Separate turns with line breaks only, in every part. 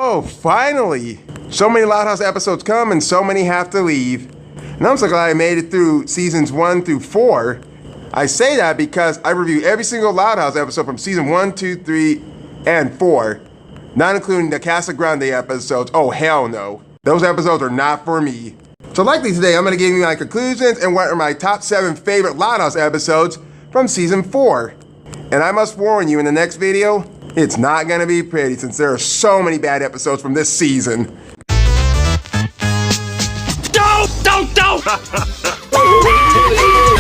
Oh, finally! So many Loud House episodes come and so many have to leave. And I'm so glad I made it through seasons 1 through 4. I say that because I review every single Loud House episode from season 1, 2, 3, and 4. Not including the Casa Grande episodes. Oh, hell no. Those episodes are not for me. So likely today, I'm gonna give you my conclusions and what are my top 7 favorite Loud House episodes from season 4. And I must warn you, in the next video, it's not gonna be pretty since there are so many bad episodes from this season. Don't!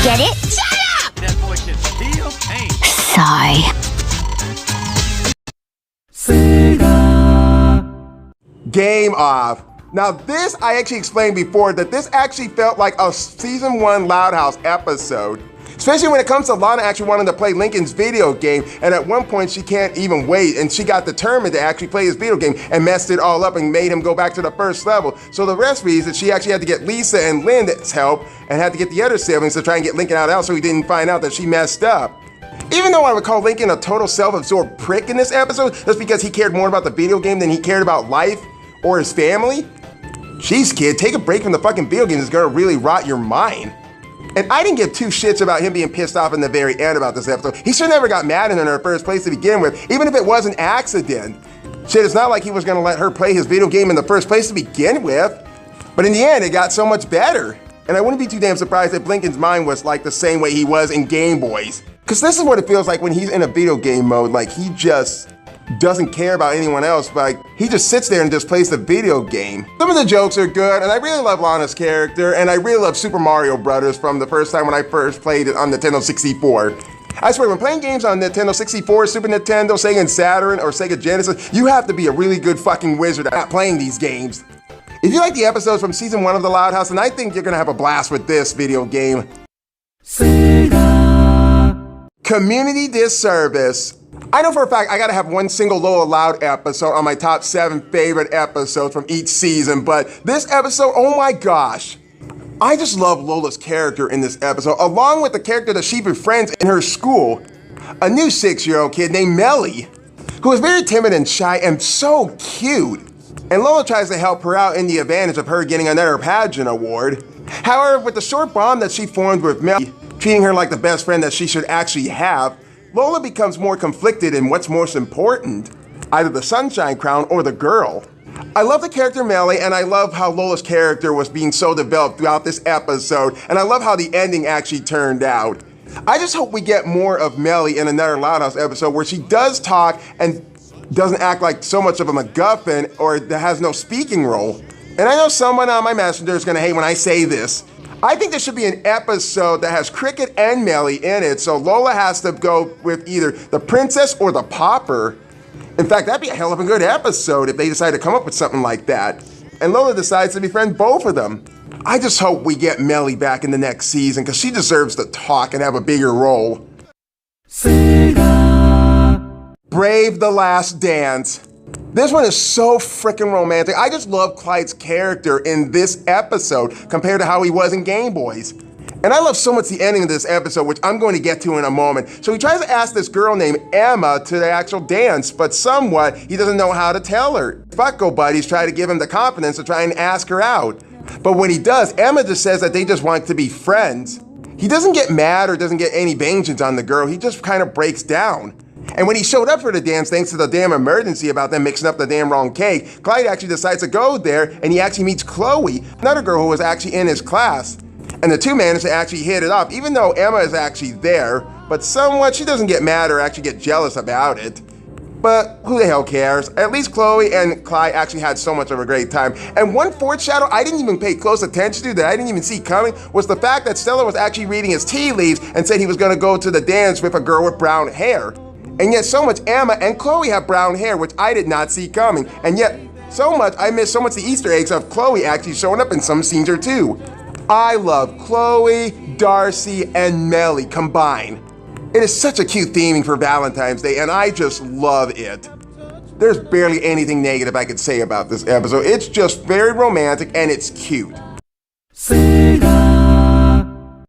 Get it?
Shut up! That boy can feel pain.
Sigh.
Game off. Now this, I actually explained before that this actually felt like a season 1 Loud House episode. Especially when it comes to Lana actually wanting to play Lincoln's video game, and at one point she can't even wait, and she got determined to actually play his video game and messed it all up and made him go back to the first level. So the recipe is that she actually had to get Lisa and Linda's help and had to get the other siblings to try and get Lincoln out so he didn't find out that she messed up. Even though I would call Lincoln a total self-absorbed prick in this episode, just because he cared more about the video game than he cared about life or his family, jeez kid, take a break from the fucking video game, it's gonna really rot your mind. And I didn't give 2 shits about him being pissed off in the very end about this episode. He should never got mad at her in the first place to begin with, even if it was an accident. Shit, it's not like he was gonna let her play his video game in the first place to begin with. But in the end, it got so much better. And I wouldn't be too damn surprised if Lincoln's mind was like the same way he was in Game Boys. Cause this is what it feels like when he's in a video game mode, like he just doesn't care about anyone else, but like, he just sits there and just plays the video game. Some of the jokes are good, and I really love Lana's character, and I really love Super Mario Brothers from the first time when I first played it on Nintendo 64. I swear, when playing games on Nintendo 64, Super Nintendo, Sega Saturn, or Sega Genesis, you have to be a really good fucking wizard at playing these games. If you like the episodes from season 1 of the Loud House, then I think you're gonna have a blast with this video game. Community disservice. I know for a fact I gotta have one single Lola Loud episode on my top 7 favorite episodes from each season, but this episode, oh my gosh. I just love Lola's character in this episode, along with the character that she befriends in her school. A new 6-year-old kid named Melly, who is very timid and shy and so cute. And Lola tries to help her out in the advantage of her getting another pageant award. However, with the short bond that she formed with Melly, treating her like the best friend that she should actually have, Lola becomes more conflicted in what's most important, either the Sunshine Crown or the girl. I love the character Melly, and I love how Lola's character was being so developed throughout this episode, and I love how the ending actually turned out. I just hope we get more of Melly in another Loud House episode where she does talk and doesn't act like so much of a MacGuffin or that has no speaking role. And I know someone on my messenger is gonna hate when I say this. I think there should be an episode that has Cricket and Melly in it, so Lola has to go with either the princess or the pauper. In fact, that'd be a hell of a good episode if they decide to come up with something like that. And Lola decides to befriend both of them. I just hope we get Melly back in the next season because she deserves to talk and have a bigger role. Brave the Last Dance. This one is so freaking romantic. I just love Clyde's character in this episode compared to how he was in Game Boys. And I love so much the ending of this episode, which I'm going to get to in a moment. So he tries to ask this girl named Emma to the actual dance, but somewhat he doesn't know how to tell her. Bucko buddies try to give him the confidence to try and ask her out. But when he does, Emma just says that they just want to be friends. He doesn't get mad or doesn't get any vengeance on the girl, he just kind of breaks down. And when he showed up for the dance, thanks to the damn emergency about them mixing up the damn wrong cake, Clyde actually decides to go there, and he actually meets Chloe, another girl who was actually in his class. And the two manage to actually hit it off, even though Emma is actually there, but somewhat she doesn't get mad or actually get jealous about it. But who the hell cares? At least Chloe and Clyde actually had so much of a great time. And one foreshadow I didn't even pay close attention to, that I didn't even see coming, was the fact that Stella was actually reading his tea leaves and said he was gonna go to the dance with a girl with brown hair. And yet so much Emma and Chloe have brown hair, which I did not see coming. And yet so much, I missed so much the Easter eggs of Chloe actually showing up in some scenes or two. I love Chloe, Darcy, and Melly combined. It is such a cute theming for Valentine's Day, and I just love it. There's barely anything negative I could say about this episode. It's just very romantic and it's cute.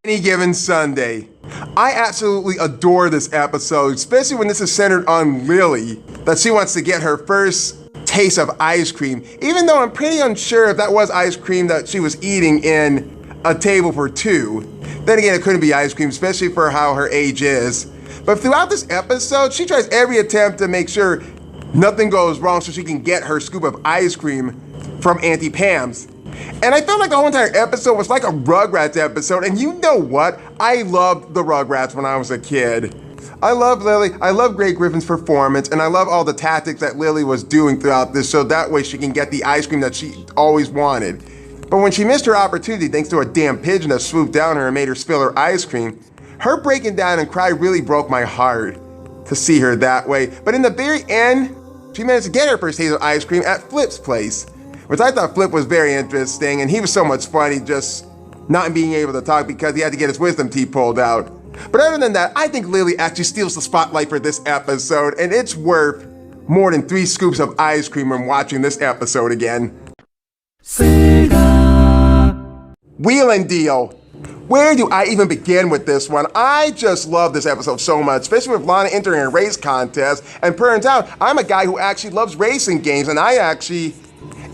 Any Given Sunday. I absolutely adore this episode, especially when this is centered on Lily, that she wants to get her first taste of ice cream, even though I'm pretty unsure if that was ice cream that she was eating in a table for two. Then again, it couldn't be ice cream, especially for how her age is. But throughout this episode, she tries every attempt to make sure nothing goes wrong so she can get her scoop of ice cream from Auntie Pam's. And I felt like the whole entire episode was like a Rugrats episode, and you know what? I loved the Rugrats when I was a kid. I love Lily, I love Grey Griffin's performance, and I love all the tactics that Lily was doing throughout this so that way she can get the ice cream that she always wanted. But when she missed her opportunity thanks to a damn pigeon that swooped down her and made her spill her ice cream, her breaking down and cry really broke my heart to see her that way. But in the very end, she managed to get her first taste of ice cream at Flip's place, which I thought Flip was very interesting, and he was so much fun, he just not being able to talk because he had to get his wisdom teeth pulled out. But other than that, I think Lily actually steals the spotlight for this episode, and it's worth more than 3 scoops of ice cream when watching this episode again. Wheel and Deal. Where do I even begin with this one? I just love this episode so much, especially with Lana entering a race contest. And turns out, I'm a guy who actually loves racing games, and I actually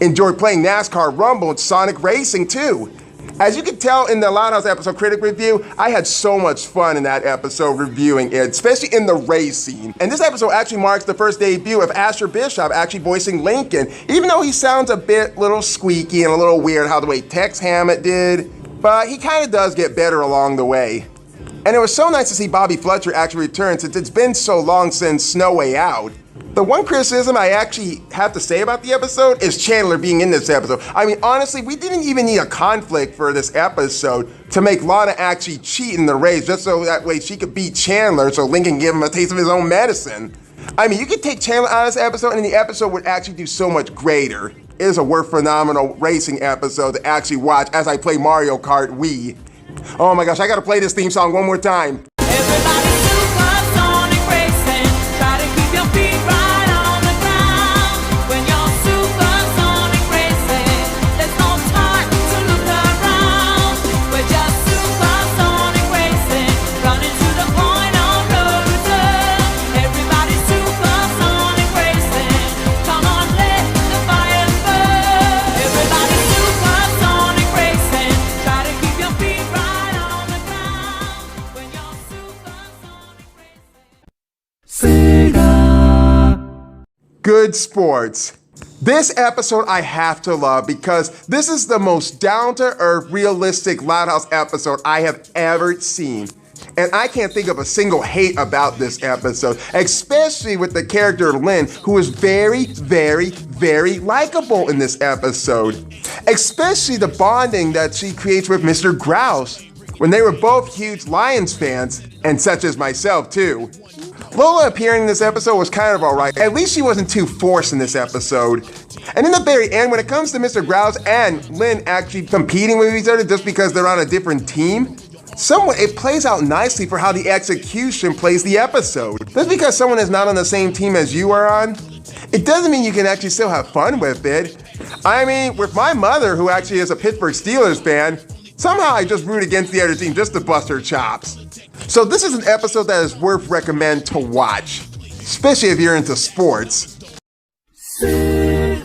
enjoy playing NASCAR Rumble and Sonic Racing too. As you can tell in the Loud House episode critic review, I had so much fun in that episode reviewing it, especially in the race scene. And this episode actually marks the first debut of Asher Bishop actually voicing Lincoln, even though he sounds a bit little squeaky and a little weird how the way Tex Hammett did, but he kind of does get better along the way. And it was so nice to see Bobby Fletcher actually return since it's been so long since No Way Out. The one criticism I actually have to say about the episode is Chandler being in this episode. I mean, honestly, we didn't even need a conflict for this episode to make Lana actually cheat in the race just so that way she could beat Chandler so Lincoln can give him a taste of his own medicine. I mean, you could take Chandler out of this episode and the episode would actually do so much greater. It is a worth phenomenal racing episode to actually watch as I play Mario Kart Wii. Oh my gosh, I gotta play this theme song one more time.
Everybody supersonic racing, try to keep your feet right on the ground. When you're supersonic racing, there's no time to look around. We're just supersonic racing, running to the point of no return. Everybody supersonic racing, come on, let the fire burn. Everybody supersonic racing, try to keep your feet right on the ground. When you're supersonic racing.
Good sports. This episode I have to love because this is the most down-to-earth, realistic Loud House episode I have ever seen. And I can't think of a single hate about this episode, especially with the character Lynn, who is very, very, very likable in this episode. Especially the bonding that she creates with Mr. Grouse, when they were both huge Lions fans, and such as myself too. Lola appearing in this episode was kind of alright. At least she wasn't too forced in this episode. And in the very end, when it comes to Mr. Grouse and Lynn actually competing with each other just because they're on a different team, somewhat it plays out nicely for how the execution plays the episode. Just because someone is not on the same team as you are on, it doesn't mean you can actually still have fun with it. I mean, with my mother, who actually is a Pittsburgh Steelers fan, somehow I just root against the other team just to bust her chops. So this is an episode that is worth recommend to watch, especially if you're into sports. And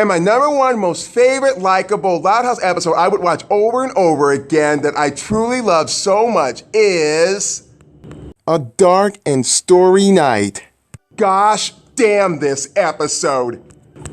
my number one most favorite likable Loud House episode I would watch over and over again that I truly love so much is A Dark and Stormy Night. Gosh damn this episode.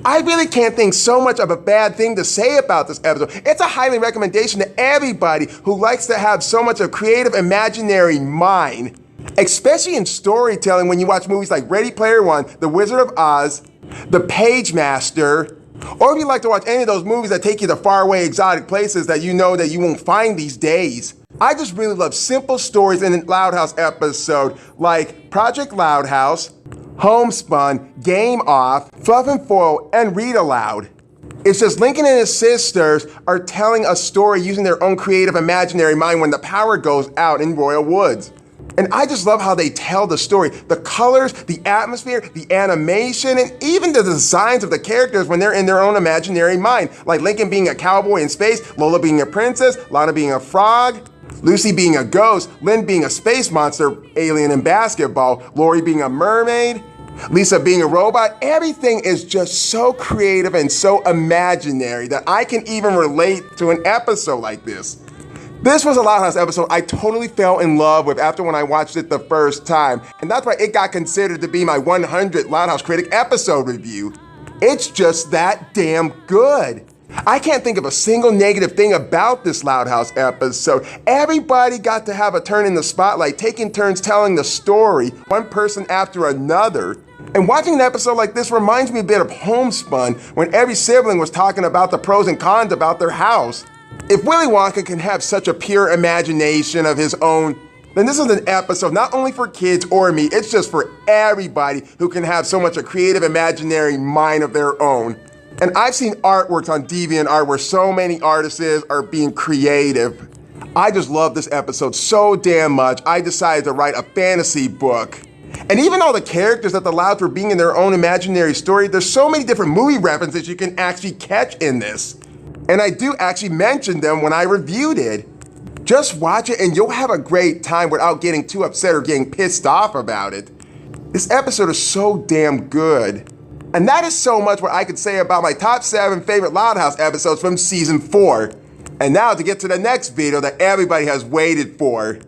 I really can't think so much of a bad thing to say about this episode. It's a highly recommendation to everybody who likes to have so much of creative imaginary mind, especially in storytelling when you watch movies like Ready Player One, The Wizard of Oz, The Page Master, or if you like to watch any of those movies that take you to faraway exotic places that you know that you won't find these days. I just really love simple stories in a Loud House episode like Project Loud House, Homespun, Game Off, Fluff and Foil, and Read Aloud. It's just Lincoln and his sisters are telling a story using their own creative imaginary mind when the power goes out in Royal Woods. And I just love how they tell the story. The colors, the atmosphere, the animation, and even the designs of the characters when they're in their own imaginary mind. Like Lincoln being a cowboy in space, Lola being a princess, Lana being a frog, Lucy being a ghost, Lynn being a space monster alien in basketball, Lori being a mermaid, Lisa being a robot, everything is just so creative and so imaginary that I can even relate to an episode like this. This was a Loud House episode I totally fell in love with after when I watched it the first time, and that's why it got considered to be my 100th Loud House Critic episode review. It's just that damn good. I can't think of a single negative thing about this Loud House episode. Everybody got to have a turn in the spotlight, taking turns telling the story, one person after another. And watching an episode like this reminds me a bit of Homespun, when every sibling was talking about the pros and cons about their house. If Willy Wonka can have such a pure imagination of his own, then this is an episode not only for kids or me, it's just for everybody who can have so much a creative imaginary mind of their own. And I've seen artworks on DeviantArt where so many artists are being creative. I just love this episode so damn much, I decided to write a fantasy book. And even all the characters that allowed for being in their own imaginary story, there's so many different movie references you can actually catch in this. And I do actually mention them when I reviewed it. Just watch it and you'll have a great time without getting too upset or getting pissed off about it. This episode is so damn good. And that is so much what I could say about my top 7 favorite Loud House episodes from season 4. And now to get to the next video that everybody has waited for.